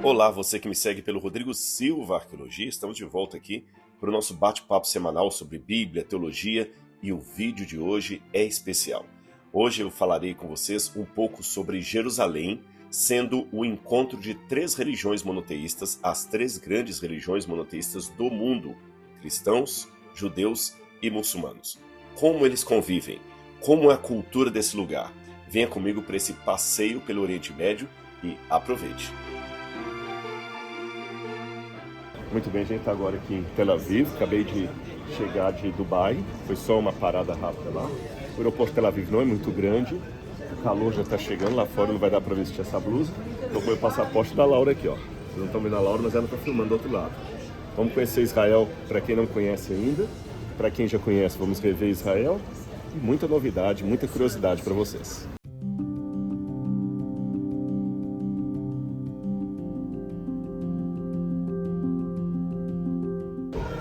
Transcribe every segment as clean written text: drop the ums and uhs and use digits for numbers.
Olá, você que me segue pelo Rodrigo Silva Arqueologia, estamos de volta aqui para o nosso bate-papo semanal sobre Bíblia, teologia, e o vídeo de hoje é especial. Hoje eu falarei com vocês um pouco sobre Jerusalém, sendo o encontro de três religiões monoteístas, as três grandes religiões monoteístas do mundo: cristãos, judeus e muçulmanos. Como eles convivem? Como é a cultura desse lugar? Venha comigo para esse passeio pelo Oriente Médio e aproveite! Muito bem, a gente está agora aqui em Tel Aviv, acabei de chegar de Dubai, foi só uma parada rápida lá. O aeroporto de Tel Aviv não é muito grande, o calor já está chegando, lá fora não vai dar para vestir essa blusa. Estou com o passaporte da Laura aqui, ó. Vocês não estão vendo a Laura, mas ela está filmando do outro lado. Vamos conhecer Israel para quem não conhece ainda, para quem já conhece vamos rever Israel e muita novidade, muita curiosidade para vocês.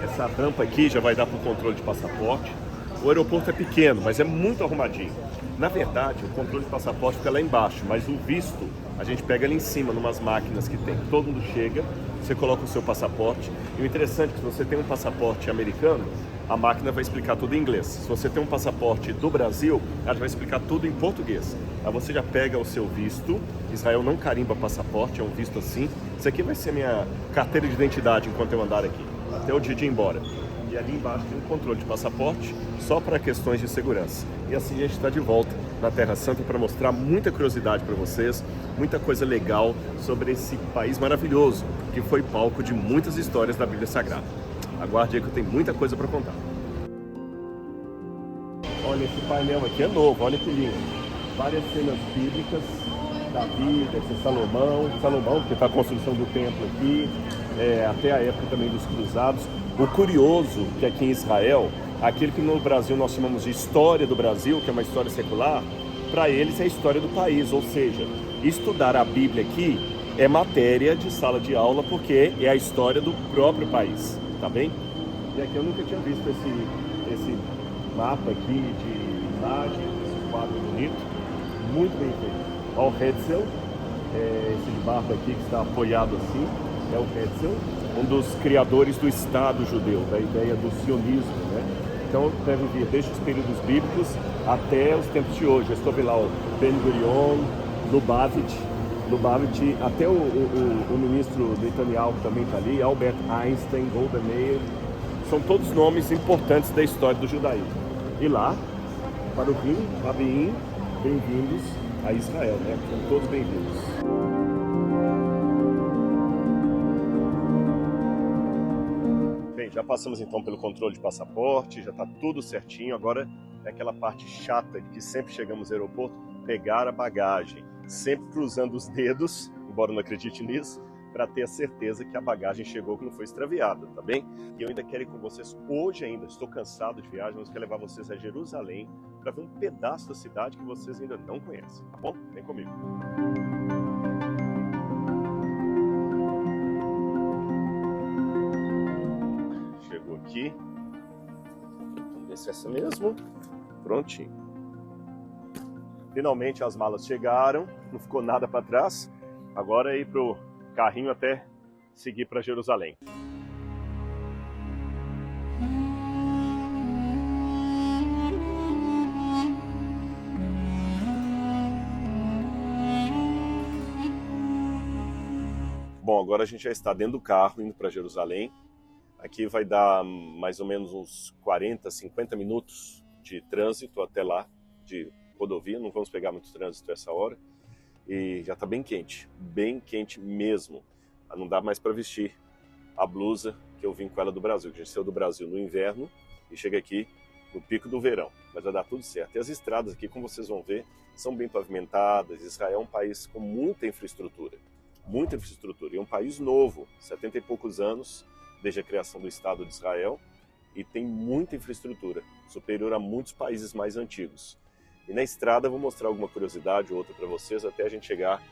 Essa rampa aqui já vai dar para o controle de passaporte. O aeroporto é pequeno, mas é muito arrumadinho. Na verdade, o controle de passaporte fica lá embaixo, mas o visto a gente pega ali em cima, numas máquinas que tem. Todo mundo chega, você coloca o seu passaporte. E o interessante é que se você tem um passaporte americano, a máquina vai explicar tudo em inglês. Se você tem um passaporte do Brasil, ela vai explicar tudo em português. Aí você já pega o seu visto. Israel não carimba passaporte, é um visto assim. Isso aqui vai ser minha carteira de identidade enquanto eu andar aqui, até o dia de ir embora. E ali embaixo tem um controle de passaporte, só para questões de segurança. E assim a gente está de volta na Terra Santa para mostrar muita curiosidade para vocês, muita coisa legal sobre esse país maravilhoso, que foi palco de muitas histórias da Bíblia Sagrada. Aguarde aí que eu tenho muita coisa para contar. Olha, esse painel aqui é novo, olha que lindo. Várias cenas bíblicas, Davi, deve ser Salomão, que está a construção do templo aqui, até a época também dos cruzados. O curioso que aqui em Israel, aquilo que no Brasil nós chamamos de história do Brasil, que é uma história secular, para eles é a história do país, ou seja, estudar a Bíblia aqui é matéria de sala de aula, porque é a história do próprio país, tá bem? E aqui eu nunca tinha visto esse mapa aqui de imagem, esse quadro bonito, muito bem feito. Olha o Hetzel, esse de barba aqui que está apoiado assim, é o Hetzel, um dos criadores do Estado judeu, da ideia do sionismo, né? Então deve vir desde os períodos bíblicos até os tempos de hoje. Eu estou vendo lá o Ben-Gurion, Lubavitch, até o ministro Netanyahu também está ali, Albert Einstein, Golda Meir, são todos nomes importantes da história do judaísmo. E lá, para o Rim, Rabin, bem-vindos a Israel, né? São todos bem-vindos. Bem, já passamos então pelo controle de passaporte, já está tudo certinho. Agora é aquela parte chata que sempre chegamos ao aeroporto, pegar a bagagem, sempre cruzando os dedos, embora eu não acredite nisso, para ter a certeza que a bagagem chegou, que não foi extraviada, tá bem? E eu ainda quero ir com vocês hoje ainda, estou cansado de viagem, mas quero levar vocês a Jerusalém para ver um pedaço da cidade que vocês ainda não conhecem, tá bom? Vem comigo. Chegou aqui, vamos ver se é essa mesmo, prontinho. Finalmente as malas chegaram, não ficou nada para trás, agora é ir pro carrinho até seguir para Jerusalém. Bom, agora a gente já está dentro do carro indo para Jerusalém. Aqui vai dar mais ou menos uns 40, 50 minutos de trânsito até lá, de rodovia. Não vamos pegar muito trânsito essa hora. E já está bem quente mesmo. Não dá mais para vestir a blusa que eu vim com ela do Brasil. A gente saiu do Brasil no inverno e chega aqui no pico do verão. Mas vai dar tudo certo. E as estradas aqui, como vocês vão ver, são bem pavimentadas. Israel é um país com muita infraestrutura. E é um país novo, 70 e poucos anos desde a criação do Estado de Israel, e tem muita infraestrutura, superior a muitos países mais antigos. E na estrada eu vou mostrar alguma curiosidade ou outra para vocês até a gente chegar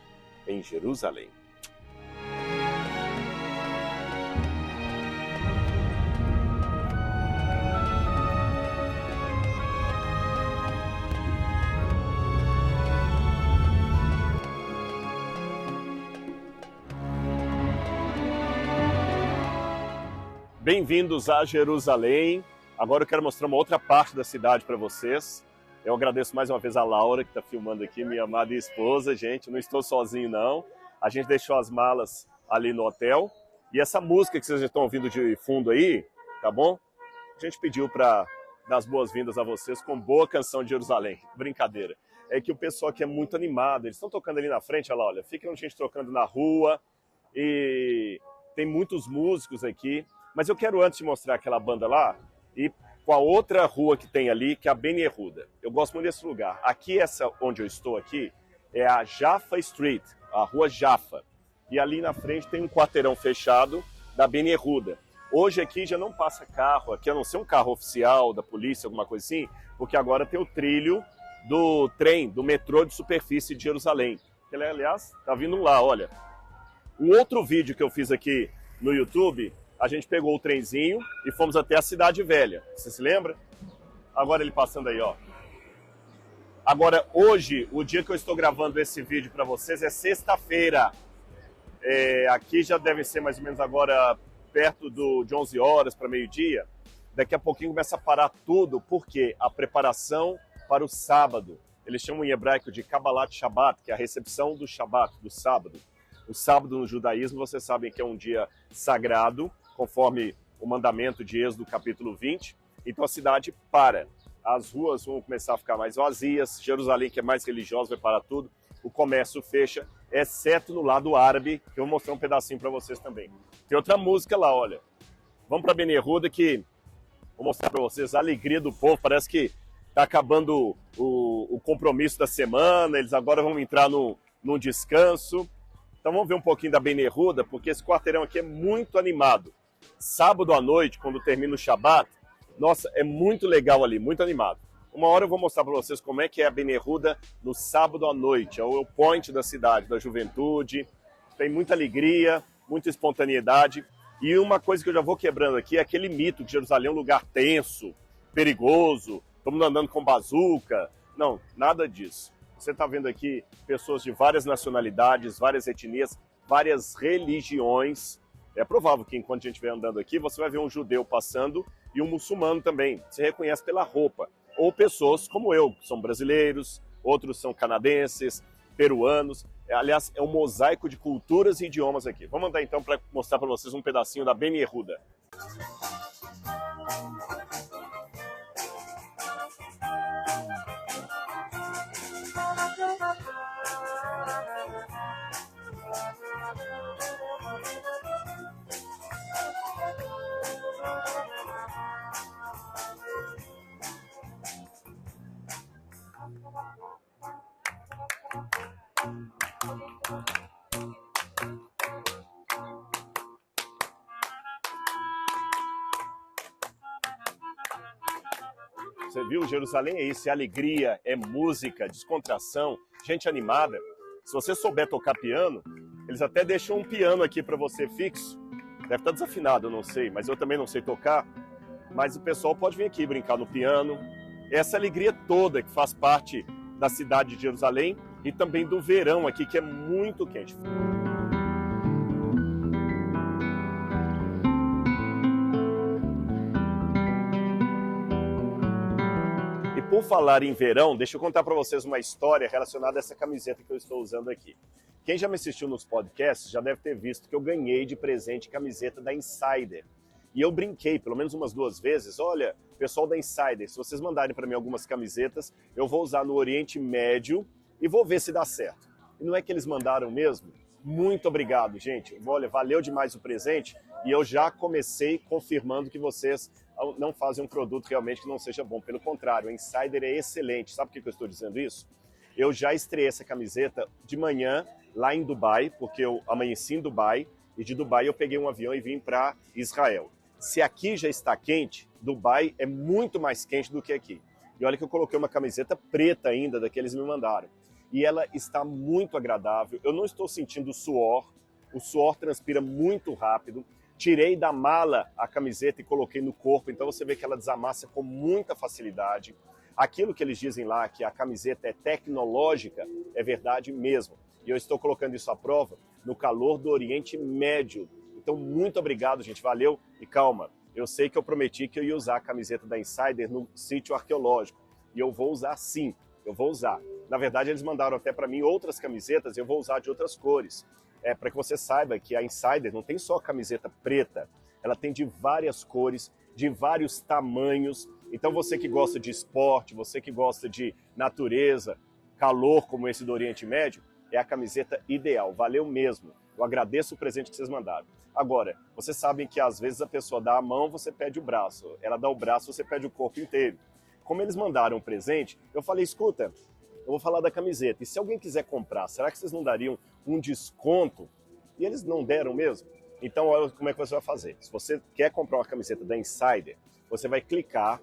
em Jerusalém. Bem-vindos a Jerusalém. Agora eu quero mostrar uma outra parte da cidade para vocês. Eu agradeço mais uma vez a Laura, que está filmando aqui, minha amada esposa, gente. Não estou sozinho, não. A gente deixou as malas ali no hotel. E essa música que vocês já estão ouvindo de fundo aí, tá bom? A gente pediu para dar as boas-vindas a vocês com boa canção de Jerusalém. Brincadeira. É que o pessoal aqui é muito animado. Eles estão tocando ali na frente, olha lá, olha. Fica gente trocando na rua. E tem muitos músicos aqui. Mas eu quero antes de mostrar aquela banda lá e com a outra rua que tem ali, que é a Ben Yehuda. Eu gosto muito desse lugar. Aqui, essa onde eu estou aqui, é a Jaffa Street, a rua Jaffa. E ali na frente tem um quarteirão fechado da Ben Yehuda. Hoje aqui já não passa carro, aqui a não ser um carro oficial da polícia, alguma coisa assim, porque agora tem o trilho do trem, do metrô de superfície de Jerusalém. Ele, aliás, tá vindo lá, olha. Um outro vídeo que eu fiz aqui no YouTube, a gente pegou o trenzinho e fomos até a Cidade Velha. Você se lembra? Agora ele passando aí, ó. Agora, hoje, o dia que eu estou gravando esse vídeo para vocês é sexta-feira. Aqui já deve ser mais ou menos agora perto de 11 horas para meio-dia. Daqui a pouquinho começa a parar tudo, porque a preparação para o sábado. Eles chamam em hebraico de Kabbalat Shabbat, que é a recepção do Shabbat, do sábado. O sábado no judaísmo, vocês sabem que é um dia sagrado, conforme o mandamento de Êxodo capítulo 20. Então a cidade para. As ruas vão começar a ficar mais vazias. Jerusalém, que é mais religiosa, vai parar tudo. O comércio fecha, exceto no lado árabe, que eu vou mostrar um pedacinho para vocês também. Tem outra música lá, olha. Vamos para Ben Yehuda, que vou mostrar para vocês a alegria do povo. Parece que está acabando o compromisso da semana, eles agora vão entrar num descanso. Então vamos ver um pouquinho da Ben Yehuda, porque esse quarteirão aqui é muito animado. Sábado à noite, quando termina o Shabat, nossa, é muito legal ali, muito animado. Uma hora eu vou mostrar para vocês como é que é a Ben Yehuda no sábado à noite. É o point da cidade, da juventude. Tem muita alegria, muita espontaneidade. E uma coisa que eu já vou quebrando aqui é aquele mito de Jerusalém é um lugar tenso, perigoso, todo mundo andando com bazuca. Não, nada disso. Você está vendo aqui pessoas de várias nacionalidades, várias etnias, várias religiões. É provável que enquanto a gente estiver andando aqui, você vai ver um judeu passando e um muçulmano também. Você reconhece pela roupa. Ou pessoas como eu, que são brasileiros, outros são canadenses, peruanos. Aliás, é um mosaico de culturas e idiomas aqui. Vamos andar então para mostrar para vocês um pedacinho da Ben Yehuda. Você viu? Jerusalém é isso, é alegria, é música, descontração, gente animada. Se você souber tocar piano, eles até deixam um piano aqui para você fixo. Deve estar desafinado, eu não sei, mas eu também não sei tocar. Mas o pessoal pode vir aqui brincar no piano. Essa alegria toda que faz parte da cidade de Jerusalém e também do verão aqui, que é muito quente. Por falar em verão, deixa eu contar para vocês uma história relacionada a essa camiseta que eu estou usando aqui. Quem já me assistiu nos podcasts já deve ter visto que eu ganhei de presente camiseta da Insider. E eu brinquei pelo menos umas 2 vezes, olha, pessoal da Insider, se vocês mandarem para mim algumas camisetas, eu vou usar no Oriente Médio e vou ver se dá certo. E não é que eles mandaram mesmo? Muito obrigado, gente. Olha, valeu demais o presente e eu já comecei confirmando que vocês não fazem um produto realmente que não seja bom. Pelo contrário, o Insider é excelente. Sabe por que eu estou dizendo isso? Eu já estreiei essa camiseta de manhã lá em Dubai, porque eu amanheci em Dubai, e de Dubai eu peguei um avião e vim para Israel. Se aqui já está quente, Dubai é muito mais quente do que aqui. E olha que eu coloquei uma camiseta preta ainda, da que eles me mandaram. E ela está muito agradável, eu não estou sentindo suor, o suor transpira muito rápido. Tirei da mala a camiseta e coloquei no corpo, então você vê que ela desamassa com muita facilidade. Aquilo que eles dizem lá, que a camiseta é tecnológica, é verdade mesmo. E eu estou colocando isso à prova no calor do Oriente Médio. Então, muito obrigado, gente. Valeu e calma. Eu sei que eu prometi que eu ia usar a camiseta da Insider no sítio arqueológico. E eu vou usar sim, eu vou usar. Na verdade, eles mandaram até para mim outras camisetas e eu vou usar de outras cores. Para que você saiba que a Insider não tem só camiseta preta, ela tem de várias cores, de vários tamanhos. Então você que gosta de esporte, você que gosta de natureza, calor como esse do Oriente Médio, é a camiseta ideal, valeu mesmo. Eu agradeço o presente que vocês mandaram. Agora, vocês sabem que às vezes a pessoa dá a mão, você pede o braço. Ela dá o braço, você pede o corpo inteiro. Como eles mandaram um presente, eu falei, escuta, eu vou falar da camiseta. E se alguém quiser comprar, será que vocês não dariam um desconto? E eles não deram mesmo? Então, olha como é que você vai fazer. Se você quer comprar uma camiseta da Insider, você vai clicar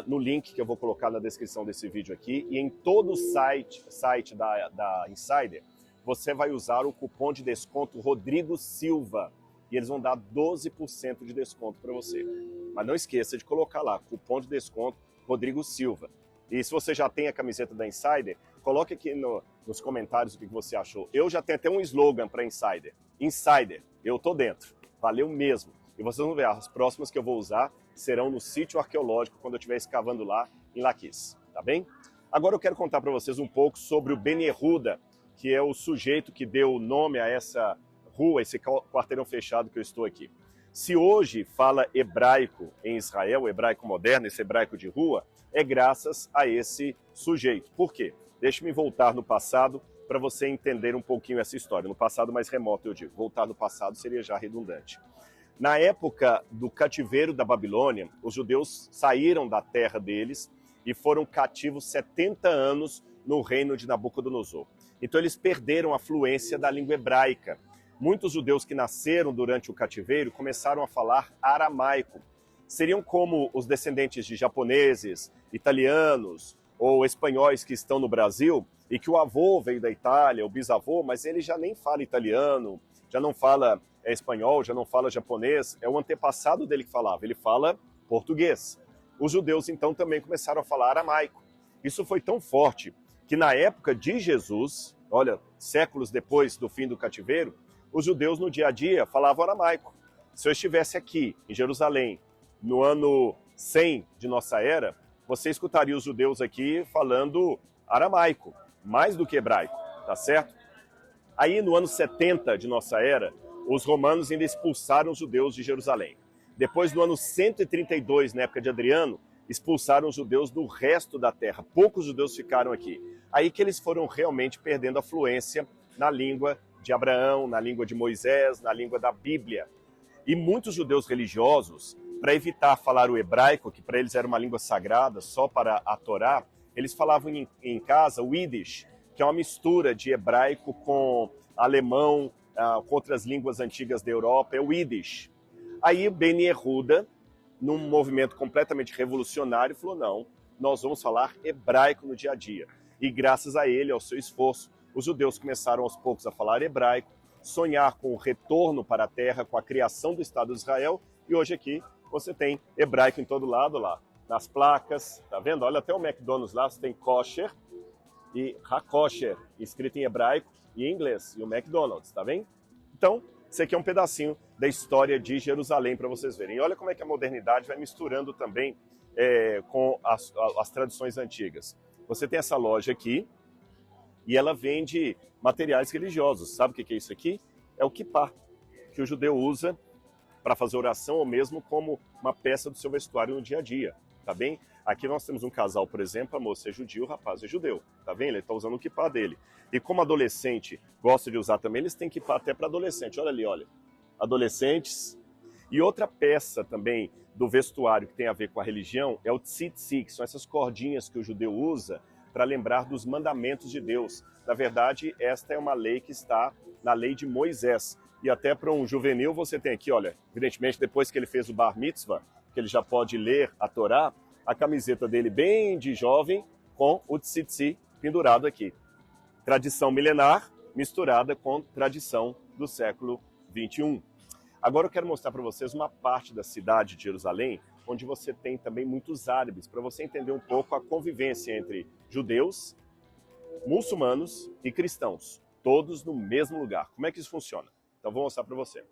no link que eu vou colocar na descrição desse vídeo aqui. E em todo o site da Insider, você vai usar o cupom de desconto Rodrigo Silva. E eles vão dar 12% de desconto para você. Mas não esqueça de colocar lá, cupom de desconto Rodrigo Silva. E se você já tem a camiseta da Insider, coloque aqui nos comentários o que você achou. Eu já tenho até um slogan para Insider. Insider, eu tô dentro. Valeu mesmo. E vocês vão ver, as próximas que eu vou usar serão no sítio arqueológico, quando eu estiver escavando lá em Laquis. Tá bem? Agora eu quero contar para vocês um pouco sobre o Ben Yehuda, que é o sujeito que deu o nome a essa rua, esse quarteirão fechado que eu estou aqui. Se hoje fala hebraico em Israel, hebraico moderno, esse hebraico de rua, é graças a esse sujeito. Por quê? Deixe-me voltar no passado para você entender um pouquinho essa história. No passado mais remoto, eu digo. Voltar no passado seria já redundante. Na época do cativeiro da Babilônia, os judeus saíram da terra deles e foram cativos 70 anos no reino de Nabucodonosor. Então eles perderam a fluência da língua hebraica. Muitos judeus que nasceram durante o cativeiro começaram a falar aramaico. Seriam como os descendentes de japoneses, italianos ou espanhóis que estão no Brasil e que o avô veio da Itália, o bisavô, mas ele já nem fala italiano, já não fala espanhol, já não fala japonês, é o antepassado dele que falava, ele fala português. Os judeus então também começaram a falar aramaico. Isso foi tão forte que na época de Jesus, olha, séculos depois do fim do cativeiro, os judeus no dia a dia falavam aramaico. Se eu estivesse aqui em Jerusalém no ano 100 de nossa era, você escutaria os judeus aqui falando aramaico, mais do que hebraico, tá certo? Aí no ano 70 de nossa era, os romanos ainda expulsaram os judeus de Jerusalém. Depois no ano 132, na época de Adriano, expulsaram os judeus do resto da terra. Poucos judeus ficaram aqui. Aí que eles foram realmente perdendo a fluência na língua de Abraão, na língua de Moisés, na língua da Bíblia. E muitos judeus religiosos, para evitar falar o hebraico, que para eles era uma língua sagrada, só para a Torá, eles falavam em casa o Yiddish, que é uma mistura de hebraico com alemão, com outras línguas antigas da Europa, é o Yiddish. Aí Ben Yehuda, num movimento completamente revolucionário, falou, não, nós vamos falar hebraico no dia a dia. E graças a ele, ao seu esforço, os judeus começaram aos poucos a falar hebraico, sonhar com o retorno para a terra, com a criação do Estado de Israel, e hoje aqui você tem hebraico em todo lado lá, nas placas, tá vendo? Olha, até o McDonald's lá, você tem kosher e hakosher, escrito em hebraico e em inglês, e o McDonald's, tá vendo? Então, esse aqui é um pedacinho da história de Jerusalém para vocês verem. E olha como é que a modernidade vai misturando também com as tradições antigas. Você tem essa loja aqui, e ela vende materiais religiosos. Sabe o que é isso aqui? É o kippá, que o judeu usa para fazer oração ou mesmo como uma peça do seu vestuário no dia a dia, tá bem? Aqui nós temos um casal, por exemplo, a moça é judia, o rapaz é judeu, tá vendo? Ele está usando o kippá dele. E como adolescente gosta de usar também, eles têm kippá até para adolescente. Olha ali, olha. Adolescentes. E outra peça também do vestuário que tem a ver com a religião é o tzitzi, que são essas cordinhas que o judeu usa para lembrar dos mandamentos de Deus. Na verdade, esta é uma lei que está na lei de Moisés. E até para um juvenil você tem aqui, olha, evidentemente depois que ele fez o bar mitzvah, que ele já pode ler a Torá, a camiseta dele bem de jovem com o tzitzi pendurado aqui. Tradição milenar misturada com tradição do século 21. Agora eu quero mostrar para vocês uma parte da cidade de Jerusalém onde você tem também muitos árabes, para você entender um pouco a convivência entre judeus, muçulmanos e cristãos, todos no mesmo lugar. Como é que isso funciona? Então vou mostrar para você.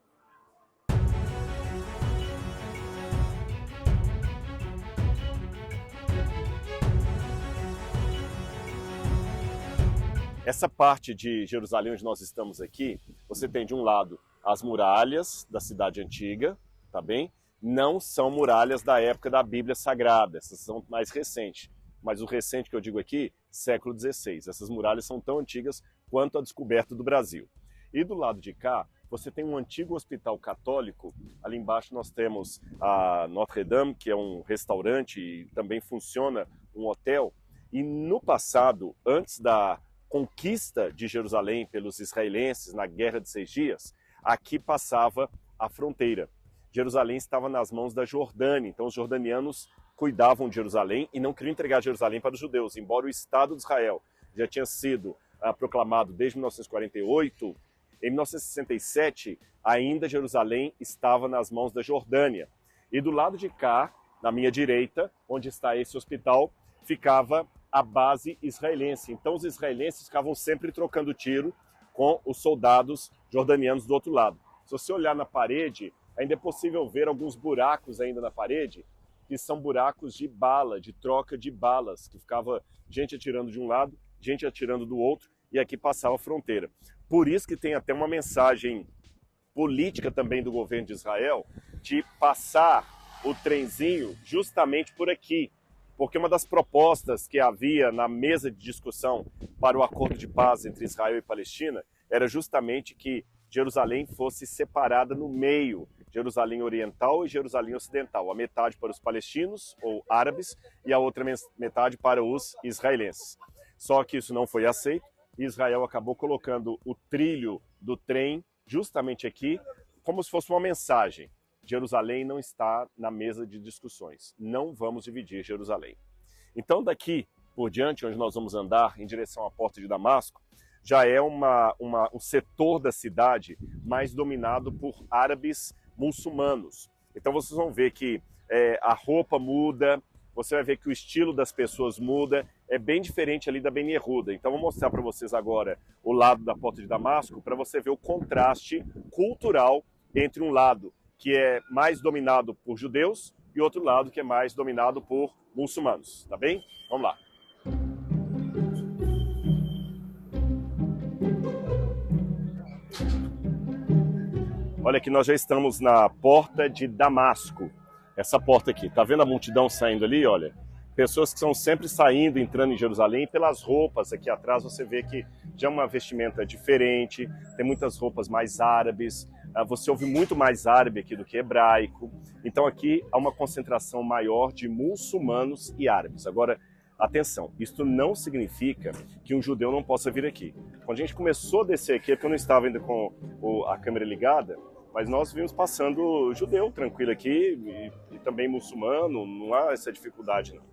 Essa parte de Jerusalém onde nós estamos aqui, você tem de um lado as muralhas da cidade antiga, tá bem? Não são muralhas da época da Bíblia Sagrada, essas são mais recentes. Mas o recente que eu digo aqui, século XVI. Essas muralhas são tão antigas quanto a descoberta do Brasil. E do lado de cá, você tem um antigo hospital católico. Ali embaixo nós temos a Notre Dame, que é um restaurante e também funciona um hotel. E no passado, antes da conquista de Jerusalém pelos israelenses na Guerra de 6 Dias, aqui passava a fronteira. Jerusalém estava nas mãos da Jordânia, então os jordanianos cuidavam de Jerusalém e não queriam entregar Jerusalém para os judeus, embora o Estado de Israel já tinha sido proclamado desde 1948, em 1967 ainda Jerusalém estava nas mãos da Jordânia. E do lado de cá, na minha direita, onde está esse hospital, ficava a base israelense. Então os israelenses ficavam sempre trocando tiro com os soldados jordanianos do outro lado. Se você olhar na parede, ainda é possível ver alguns buracos ainda na parede, que são buracos de bala, de troca de balas, que ficava gente atirando de um lado, gente atirando do outro, e aqui passava a fronteira. Por isso que tem até uma mensagem política também do governo de Israel, de passar o trenzinho justamente por aqui, porque uma das propostas que havia na mesa de discussão para o acordo de paz entre Israel e Palestina era justamente que Jerusalém fosse separada no meio, Jerusalém Oriental e Jerusalém Ocidental, a metade para os palestinos ou árabes e a outra metade para os israelenses. Só que isso não foi aceito e Israel acabou colocando o trilho do trem justamente aqui, como se fosse uma mensagem. Jerusalém não está na mesa de discussões, não vamos dividir Jerusalém. Então daqui por diante, onde nós vamos andar em direção à porta de Damasco, já é um setor da cidade mais dominado por árabes muçulmanos. Então vocês vão ver que a roupa muda, você vai ver que o estilo das pessoas muda, é bem diferente ali da Ben Yehuda. Então vou mostrar para vocês agora o lado da porta de Damasco, para você ver o contraste cultural entre um lado que é mais dominado por judeus e outro lado que é mais dominado por muçulmanos, tá bem? Vamos lá. Olha que nós já estamos na porta de Damasco. Essa porta aqui, tá vendo a multidão saindo ali? Olha, pessoas que estão sempre saindo, entrando em Jerusalém. Pelas roupas aqui atrás você vê que já é uma vestimenta diferente, tem muitas roupas mais árabes, você ouve muito mais árabe aqui do que hebraico. Então aqui há uma concentração maior de muçulmanos e árabes. Agora, atenção, isto não significa que um judeu não possa vir aqui. Quando a gente começou a descer aqui, é porque eu não estava ainda com a câmera ligada, mas nós vimos passando judeu tranquilo aqui e também muçulmano, não há essa dificuldade não.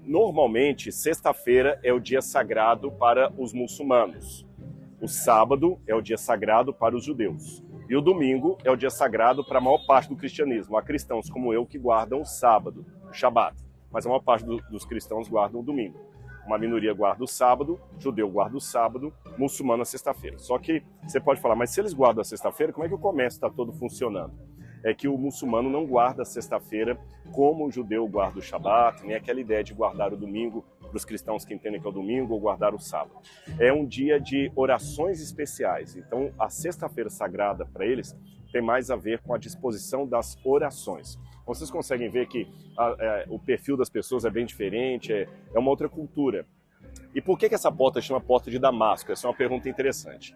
Normalmente, sexta-feira é o dia sagrado para os muçulmanos. O sábado é o dia sagrado para os judeus. E o domingo é o dia sagrado para a maior parte do cristianismo. Há cristãos como eu que guardam o sábado, o Shabat, mas a maior parte dos cristãos guardam o domingo. Uma minoria guarda o sábado, judeu guarda o sábado, muçulmano a sexta-feira. Só que você pode falar, mas se eles guardam a sexta-feira, como é que o comércio está todo funcionando? É que o muçulmano não guarda a sexta-feira como o judeu guarda o Shabat, nem aquela ideia de guardar o domingo para os cristãos que entendem que é o domingo ou guardar o sábado. É um dia de orações especiais. Então, a sexta-feira sagrada para eles tem mais a ver com a disposição das orações. Vocês conseguem ver que o perfil das pessoas é bem diferente, é uma outra cultura. E por que essa porta chama Porta de Damasco? Essa é uma pergunta interessante.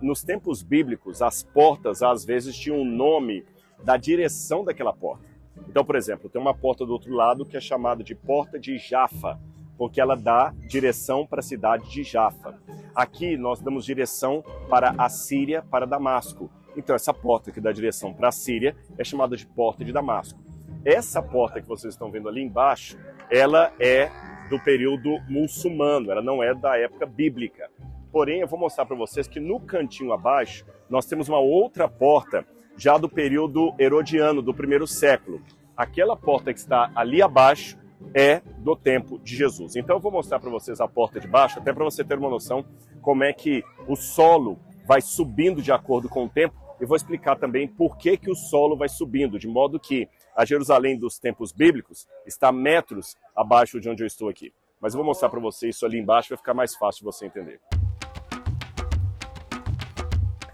Nos tempos bíblicos, as portas às vezes tinham um nome da direção daquela porta. Então, por exemplo, tem uma porta do outro lado que é chamada de Porta de Jafa, porque ela dá direção para a cidade de Jafa. Aqui nós damos direção para a Síria, para Damasco. Então essa porta que dá direção para a Síria é chamada de Porta de Damasco. Essa porta que vocês estão vendo ali embaixo, ela é do período muçulmano, ela não é da época bíblica. Porém, eu vou mostrar para vocês que no cantinho abaixo nós temos uma outra porta já do período herodiano, do primeiro século. Aquela porta que está ali abaixo é do tempo de Jesus. Então eu vou mostrar para vocês a porta de baixo, até para você ter uma noção como é que o solo vai subindo de acordo com o tempo, e vou explicar também por que o solo vai subindo, de modo que a Jerusalém dos tempos bíblicos está metros abaixo de onde eu estou aqui. Mas eu vou mostrar para você isso ali embaixo, vai ficar mais fácil de você entender.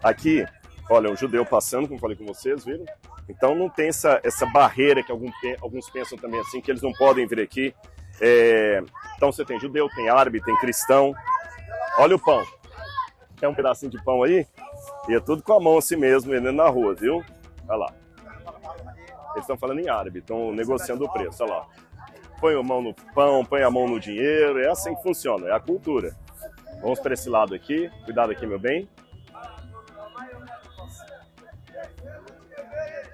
Aqui, olha, um judeu passando, como falei com vocês, viram? Então não tem essa barreira que alguns pensam também assim, que eles não podem vir aqui. Então você tem judeu, tem árabe, tem cristão. Olha o pão. Quer um pedacinho de pão aí? E é tudo com a mão assim mesmo, vendendo na rua, viu? Olha lá. Eles estão falando em árabe, estão negociando o preço, olha lá. Põe a mão no pão, põe a mão no dinheiro, é assim que funciona, é a cultura. Vamos para esse lado aqui, cuidado aqui, meu bem.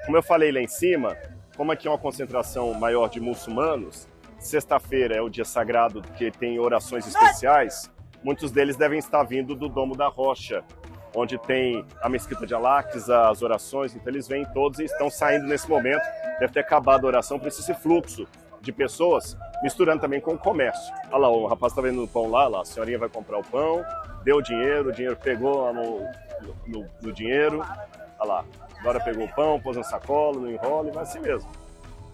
Como eu falei lá em cima, como aqui é uma concentração maior de muçulmanos, sexta-feira é o dia sagrado que tem orações especiais, muitos deles devem estar vindo do Domo da Rocha, onde tem a mesquita de Al-Aqsa, as orações, então eles vêm todos e estão saindo nesse momento. Deve ter acabado a oração, por isso esse fluxo de pessoas, misturando também com o comércio. Olha lá, o rapaz está vendendo o pão lá, a senhorinha vai comprar o pão, deu o dinheiro pegou no dinheiro, olha lá, agora pegou o pão, pôs na sacola, no enrolo e vai assim mesmo.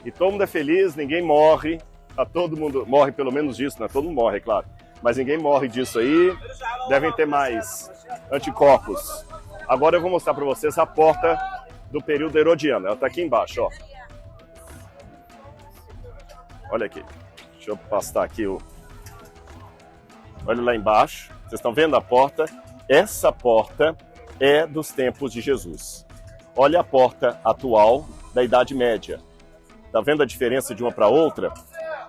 E todo mundo é feliz, ninguém morre, tá todo mundo, morre pelo menos disso, né? Todo mundo morre, é claro, mas ninguém morre disso aí, devem ter mais anticorpos. Agora eu vou mostrar para vocês a porta do período herodiano, ela está aqui embaixo, ó. Olha aqui, deixa eu pastar aqui olha lá embaixo, vocês estão vendo a porta? Essa porta é dos tempos de Jesus. Olha a porta atual da Idade Média. Tá vendo a diferença de uma para outra?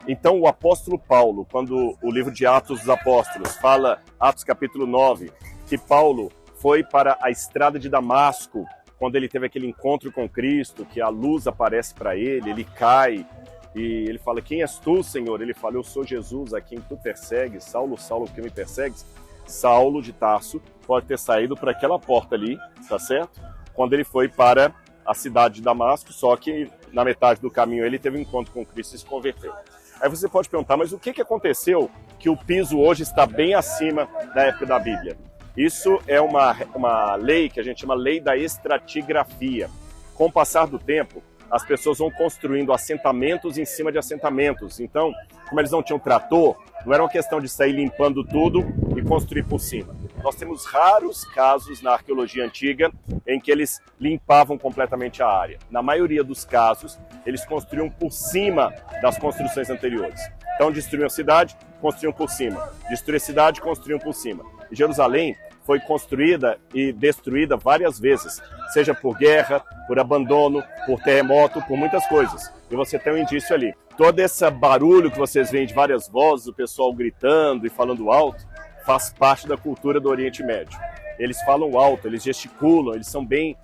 Então o apóstolo Paulo, quando o livro de Atos dos Apóstolos fala, Atos capítulo 9, que Paulo foi para a estrada de Damasco, quando ele teve aquele encontro com Cristo, que a luz aparece para ele cai, e ele fala, quem és tu, Senhor? Ele fala, eu sou Jesus, a quem tu persegues. Saulo, Saulo, por que me persegues? Saulo de Tarso pode ter saído por aquela porta ali, tá certo? Quando ele foi para a cidade de Damasco, só que na metade do caminho ele teve um encontro com Cristo e se converteu. Aí você pode perguntar, mas o que aconteceu que o piso hoje está bem acima da época da Bíblia? Isso é uma lei que a gente chama lei da estratigrafia. Com o passar do tempo, as pessoas vão construindo assentamentos em cima de assentamentos. Então, como eles não tinham trator, não era uma questão de sair limpando tudo e construir por cima. Nós temos raros casos na arqueologia antiga em que eles limpavam completamente a área. Na maioria dos casos, eles construíam por cima das construções anteriores. Então, destruíam a cidade, construíam por cima. Destruíam a cidade, construíam por cima. E Jerusalém foi construída e destruída várias vezes, seja por guerra, por abandono, por terremoto, por muitas coisas. E você tem um indício ali. Todo esse barulho que vocês veem de várias vozes, o pessoal gritando e falando alto, faz parte da cultura do Oriente Médio. Eles falam alto, eles gesticulam, eles são bem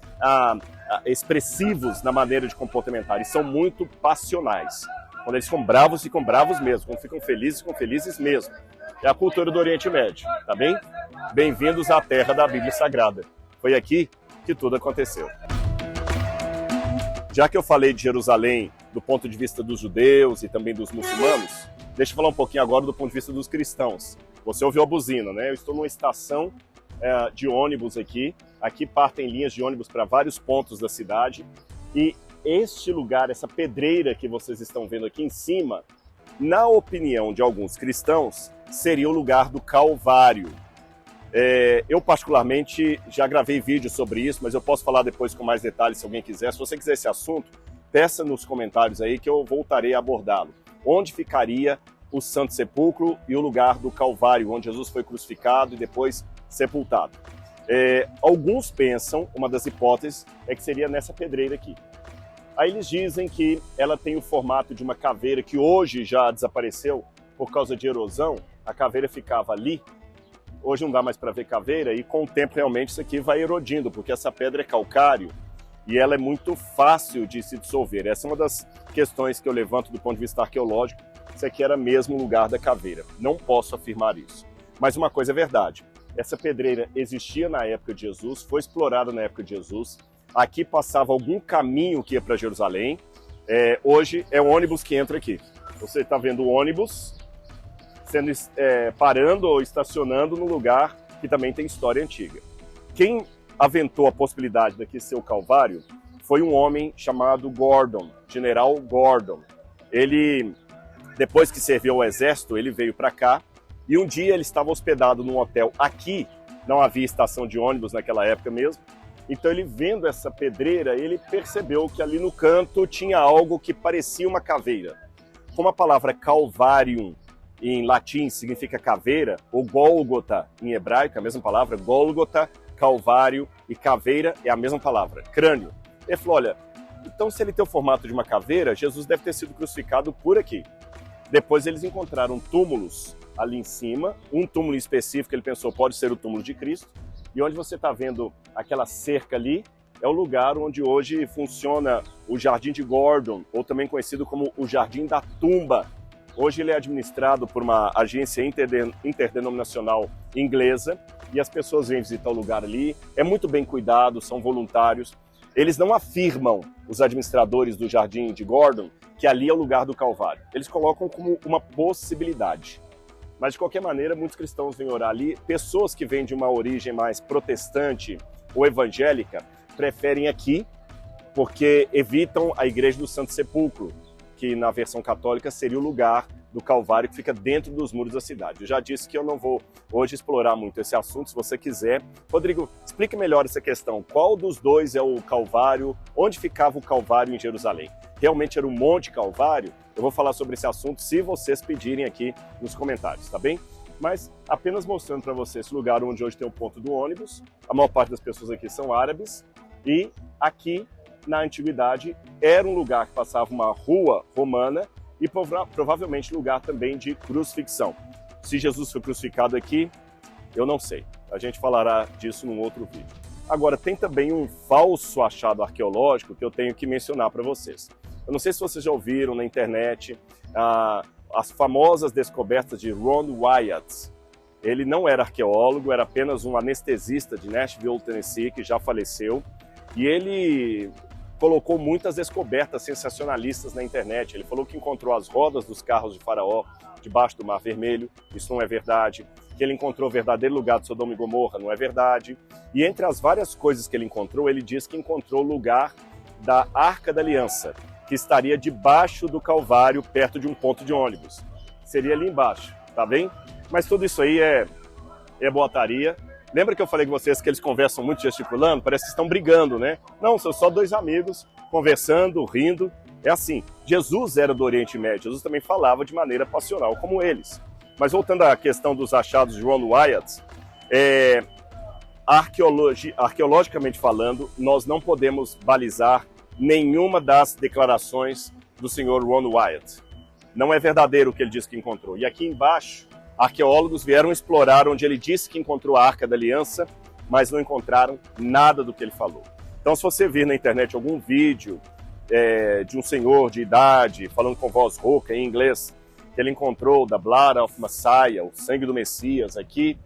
expressivos na maneira de comportamentar, eles são muito passionais. Quando eles ficam bravos mesmo. Quando ficam felizes mesmo. É a cultura do Oriente Médio, tá bem? Bem-vindos à terra da Bíblia Sagrada. Foi aqui que tudo aconteceu. Já que eu falei de Jerusalém do ponto de vista dos judeus e também dos muçulmanos, deixa eu falar um pouquinho agora do ponto de vista dos cristãos. Você ouviu a buzina, né? Eu estou numa estação de ônibus aqui. Aqui partem linhas de ônibus para vários pontos da cidade. E este lugar, essa pedreira que vocês estão vendo aqui em cima, na opinião de alguns cristãos, seria o lugar do Calvário. Eu particularmente já gravei vídeo sobre isso, mas eu posso falar depois com mais detalhes se alguém quiser. Se você quiser esse assunto, peça nos comentários aí que eu voltarei a abordá-lo. Onde ficaria o Santo Sepulcro e o lugar do Calvário, onde Jesus foi crucificado e depois sepultado? Alguns pensam, uma das hipóteses é que seria nessa pedreira aqui. Aí eles dizem que ela tem o formato de uma caveira que hoje já desapareceu por causa de erosão. A caveira ficava ali. Hoje não dá mais para ver caveira e com o tempo realmente isso aqui vai erodindo, porque essa pedra é calcário e ela é muito fácil de se dissolver. Essa é uma das questões que eu levanto do ponto de vista arqueológico. Isso aqui era mesmo o lugar da caveira. Não posso afirmar isso. Mas uma coisa é verdade. Essa pedreira existia na época de Jesus, foi explorada na época de Jesus. Aqui passava algum caminho que ia para Jerusalém. Hoje é o ônibus que entra aqui. Você está vendo o ônibus sendo parando ou estacionando no lugar que também tem história antiga. Quem aventou a possibilidade daqui ser o Calvário foi um homem chamado Gordon, General Gordon. Ele, depois que serviu ao exército, ele veio para cá e um dia ele estava hospedado num hotel aqui não havia estação de ônibus naquela época mesmo. Então ele vendo essa pedreira, ele percebeu que ali no canto tinha algo que parecia uma caveira. Como a palavra Calvarium em latim significa caveira, ou Gólgota em hebraico, a mesma palavra, Gólgota, Calvário e caveira é a mesma palavra, crânio. Ele falou, olha, então se ele tem o formato de uma caveira, Jesus deve ter sido crucificado por aqui. Depois eles encontraram túmulos ali em cima, um túmulo específico ele pensou pode ser o túmulo de Cristo, e onde você está vendo aquela cerca ali, é o lugar onde hoje funciona o Jardim de Gordon, ou também conhecido como o Jardim da Tumba. Hoje ele é administrado por uma agência interdenominacional inglesa e as pessoas vêm visitar o lugar ali. É muito bem cuidado, são voluntários. Eles não afirmam, os administradores do Jardim de Gordon, que ali é o lugar do Calvário. Eles colocam como uma possibilidade. Mas, de qualquer maneira, muitos cristãos vêm orar ali. Pessoas que vêm de uma origem mais protestante ou evangélica preferem aqui, porque evitam a Igreja do Santo Sepulcro, que na versão católica seria o lugar do Calvário que fica dentro dos muros da cidade. Eu já disse que eu não vou hoje explorar muito esse assunto, se você quiser. Rodrigo, explique melhor essa questão. Qual dos dois é o Calvário? Onde ficava o Calvário em Jerusalém? Realmente era o Monte Calvário? Eu vou falar sobre esse assunto se vocês pedirem aqui nos comentários, tá bem? Mas apenas mostrando para vocês esse lugar onde hoje tem o ponto do ônibus. A maior parte das pessoas aqui são árabes e aqui na antiguidade era um lugar que passava uma rua romana e provavelmente lugar também de crucifixão. Se Jesus foi crucificado aqui, eu não sei. A gente falará disso num outro vídeo. Agora, tem também um falso achado arqueológico que eu tenho que mencionar para vocês. Eu não sei se vocês já ouviram na internet as famosas descobertas de Ron Wyatt. Ele não era arqueólogo, era apenas um anestesista de Nashville, Tennessee, que já faleceu. E ele colocou muitas descobertas sensacionalistas na internet. Ele falou que encontrou as rodas dos carros de Faraó debaixo do Mar Vermelho, isso não é verdade. Que ele encontrou o verdadeiro lugar de Sodoma e Gomorra, não é verdade. E entre as várias coisas que ele encontrou, ele diz que encontrou o lugar da Arca da Aliança, que estaria debaixo do Calvário, perto de um ponto de ônibus. Seria ali embaixo, tá bem? Mas tudo isso aí é boataria. Lembra que eu falei com vocês que eles conversam muito gesticulando? Parece que estão brigando, né? Não, são só dois amigos conversando, rindo. É assim, Jesus era do Oriente Médio, Jesus também falava de maneira passional como eles. Mas voltando à questão dos achados de Ron Wyatt, arqueologicamente falando, nós não podemos balizar nenhuma das declarações do senhor Ron Wyatt. Não é verdadeiro o que ele disse que encontrou. E aqui embaixo, arqueólogos vieram explorar onde ele disse que encontrou a Arca da Aliança, mas não encontraram nada do que ele falou. Então, se você vir na internet algum vídeo de um senhor de idade falando com voz rouca em inglês, que ele encontrou da Blood of Messiah, o sangue do Messias aqui,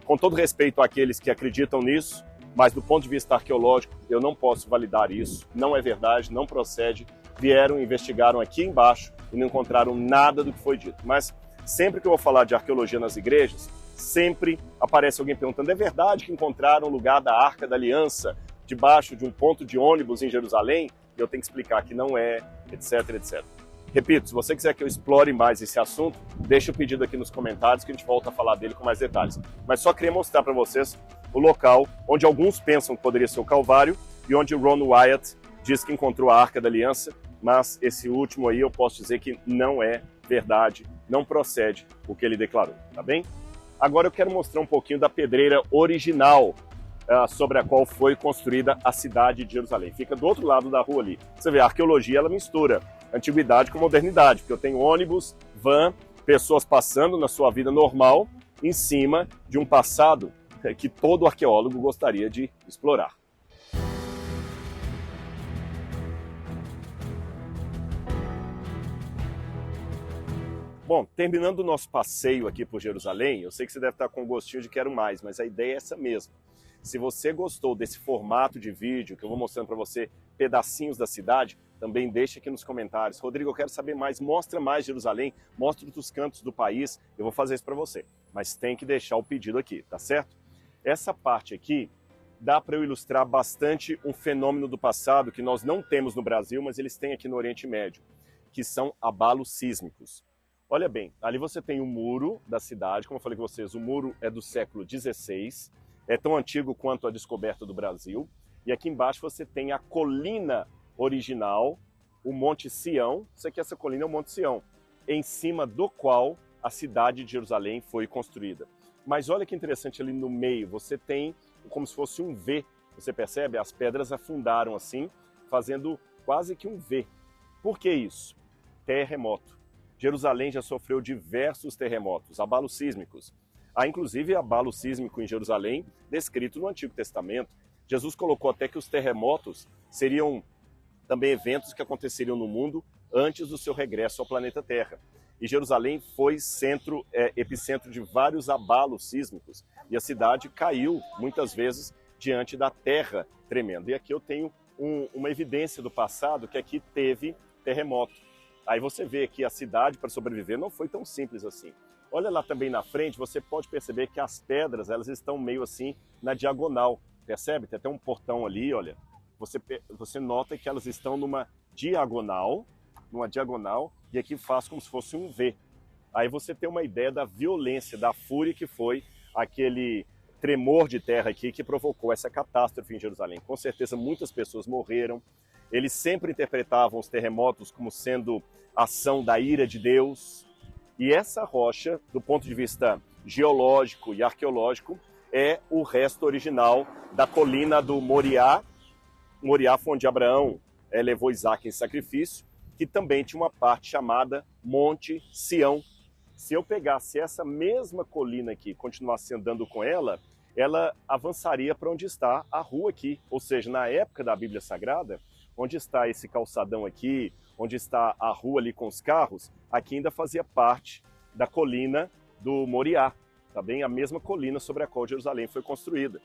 com todo respeito àqueles que acreditam nisso, mas do ponto de vista arqueológico, eu não posso validar isso, não é verdade, não procede. Vieram, investigaram aqui embaixo e não encontraram nada do que foi dito. Mas sempre que eu vou falar de arqueologia nas igrejas, sempre aparece alguém perguntando, é verdade que encontraram o lugar da Arca da Aliança debaixo de um ponto de ônibus em Jerusalém? E eu tenho que explicar que não é, etc, etc. Repito, se você quiser que eu explore mais esse assunto, deixa o pedido aqui nos comentários que a gente volta a falar dele com mais detalhes. Mas só queria mostrar para vocês o local onde alguns pensam que poderia ser o Calvário e onde o Ron Wyatt diz que encontrou a Arca da Aliança, mas esse último aí eu posso dizer que não é verdade, não procede o que ele declarou, tá bem? Agora eu quero mostrar um pouquinho da pedreira original sobre a qual foi construída a cidade de Jerusalém. Fica do outro lado da rua ali. Você vê, a arqueologia ela mistura antiguidade com modernidade, porque eu tenho ônibus, van, pessoas passando na sua vida normal em cima de um passado que todo arqueólogo gostaria de explorar. Bom, terminando o nosso passeio aqui por Jerusalém, eu sei que você deve estar com um gostinho de quero mais, mas a ideia é essa mesmo. Se você gostou desse formato de vídeo, que eu vou mostrando para você pedacinhos da cidade, também deixa aqui nos comentários. Rodrigo, eu quero saber mais, mostra mais Jerusalém, mostra outros cantos do país, eu vou fazer isso para você. Mas tem que deixar o pedido aqui, tá certo? Essa parte aqui dá para eu ilustrar bastante um fenômeno do passado que nós não temos no Brasil, mas eles têm aqui no Oriente Médio, que são abalos sísmicos. Olha bem, ali você tem o muro da cidade, como eu falei com vocês, o muro é do século XVI, é tão antigo quanto a descoberta do Brasil. E aqui embaixo você tem a colina original, o Monte Sião. Isso aqui, essa colina é o Monte Sião, em cima do qual a cidade de Jerusalém foi construída. Mas olha que interessante, ali no meio você tem como se fosse um V. Você percebe? As pedras afundaram assim, fazendo quase que um V. Por que isso? Terremoto. Jerusalém já sofreu diversos terremotos, abalos sísmicos. Há inclusive abalo sísmico em Jerusalém, descrito no Antigo Testamento. Jesus colocou até que os terremotos seriam também eventos que aconteceriam no mundo antes do seu regresso ao planeta Terra. E Jerusalém foi epicentro de vários abalos sísmicos. E a cidade caiu muitas vezes diante da terra tremendo. E aqui eu tenho uma evidência do passado que aqui teve terremoto. Aí você vê que a cidade, para sobreviver, não foi tão simples assim. Olha lá também na frente, você pode perceber que as pedras, elas estão meio assim na diagonal. Percebe? Tem até um portão ali, olha. Você nota que elas estão numa diagonal, e aqui faz como se fosse um V. Aí você tem uma ideia da violência, da fúria que foi aquele tremor de terra aqui que provocou essa catástrofe em Jerusalém. Com certeza muitas pessoas morreram. Eles sempre interpretavam os terremotos como sendo ação da ira de Deus. E essa rocha, do ponto de vista geológico e arqueológico, é o resto original da colina do Moriá. Moriá foi onde Abraão levou Isaac em sacrifício, que também tinha uma parte chamada Monte Sião. Se eu pegasse essa mesma colina aqui e continuasse andando com ela, ela avançaria para onde está a rua aqui. Ou seja, na época da Bíblia Sagrada, onde está esse calçadão aqui, onde está a rua ali com os carros, aqui ainda fazia parte da colina do Moriá, tá bem? A mesma colina sobre a qual Jerusalém foi construída.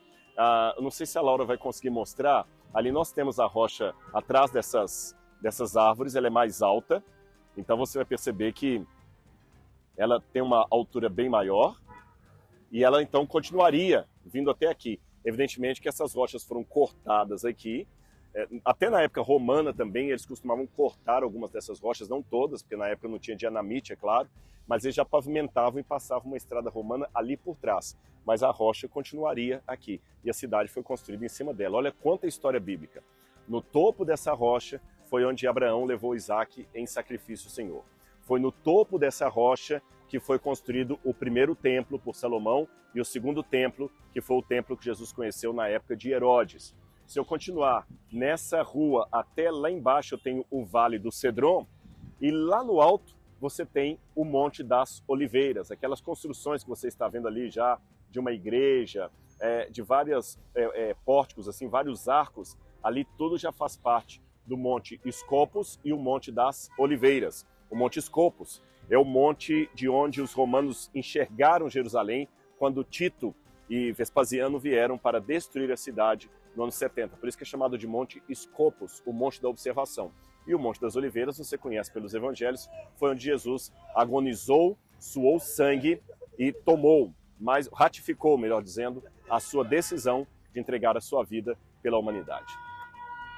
Eu não sei se a Laura vai conseguir mostrar, ali nós temos a rocha atrás dessas árvores, ela é mais alta, então você vai perceber que ela tem uma altura bem maior e ela então continuaria vindo até aqui. Evidentemente que essas rochas foram cortadas aqui. Até na época romana também, eles costumavam cortar algumas dessas rochas, não todas, porque na época não tinha dinamite, é claro, mas eles já pavimentavam e passavam uma estrada romana ali por trás. Mas a rocha continuaria aqui, e a cidade foi construída em cima dela. Olha quanta história bíblica. No topo dessa rocha foi onde Abraão levou Isaac em sacrifício ao Senhor. Foi no topo dessa rocha que foi construído o primeiro templo por Salomão e o segundo templo, que foi o templo que Jesus conheceu na época de Herodes. Se eu continuar nessa rua até lá embaixo, eu tenho o Vale do Cedron, e lá no alto você tem o Monte das Oliveiras, aquelas construções que você está vendo ali já de uma igreja, de vários pórticos, assim, vários arcos, ali tudo já faz parte do Monte Escopus e o Monte das Oliveiras. O Monte Escopus é o monte de onde os romanos enxergaram Jerusalém quando Tito e Vespasiano vieram para destruir a cidade no ano 70. Por isso que é chamado de Monte Escopus, o Monte da Observação. E o Monte das Oliveiras, você conhece pelos evangelhos, foi onde Jesus agonizou, suou sangue e ratificou, melhor dizendo, a sua decisão de entregar a sua vida pela humanidade.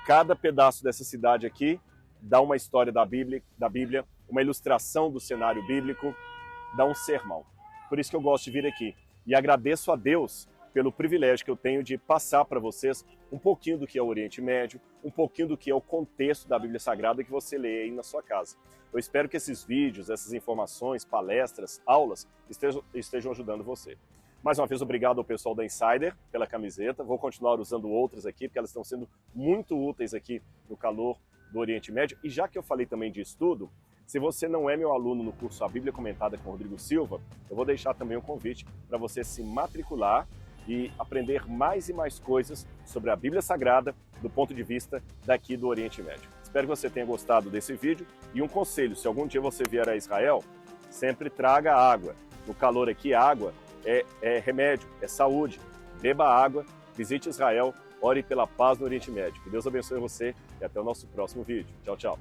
Cada pedaço dessa cidade aqui dá uma história da Bíblia, uma ilustração do cenário bíblico, dá um sermão. Por isso que eu gosto de vir aqui. E agradeço a Deus pelo privilégio que eu tenho de passar para vocês um pouquinho do que é o Oriente Médio, um pouquinho do que é o contexto da Bíblia Sagrada que você lê aí na sua casa. Eu espero que esses vídeos, essas informações, palestras, aulas estejam ajudando você. Mais uma vez, obrigado ao pessoal da Insider pela camiseta. Vou continuar usando outras aqui, porque elas estão sendo muito úteis aqui no calor do Oriente Médio. E já que eu falei também de estudo, se você não é meu aluno no curso A Bíblia Comentada com Rodrigo Silva, eu vou deixar também um convite para você se matricular e aprender mais e mais coisas sobre a Bíblia Sagrada do ponto de vista daqui do Oriente Médio. Espero que você tenha gostado desse vídeo e um conselho, se algum dia você vier a Israel, sempre traga água. No calor aqui, água é remédio, é saúde. Beba água, visite Israel, ore pela paz no Oriente Médio. Que Deus abençoe você e até o nosso próximo vídeo. Tchau, tchau.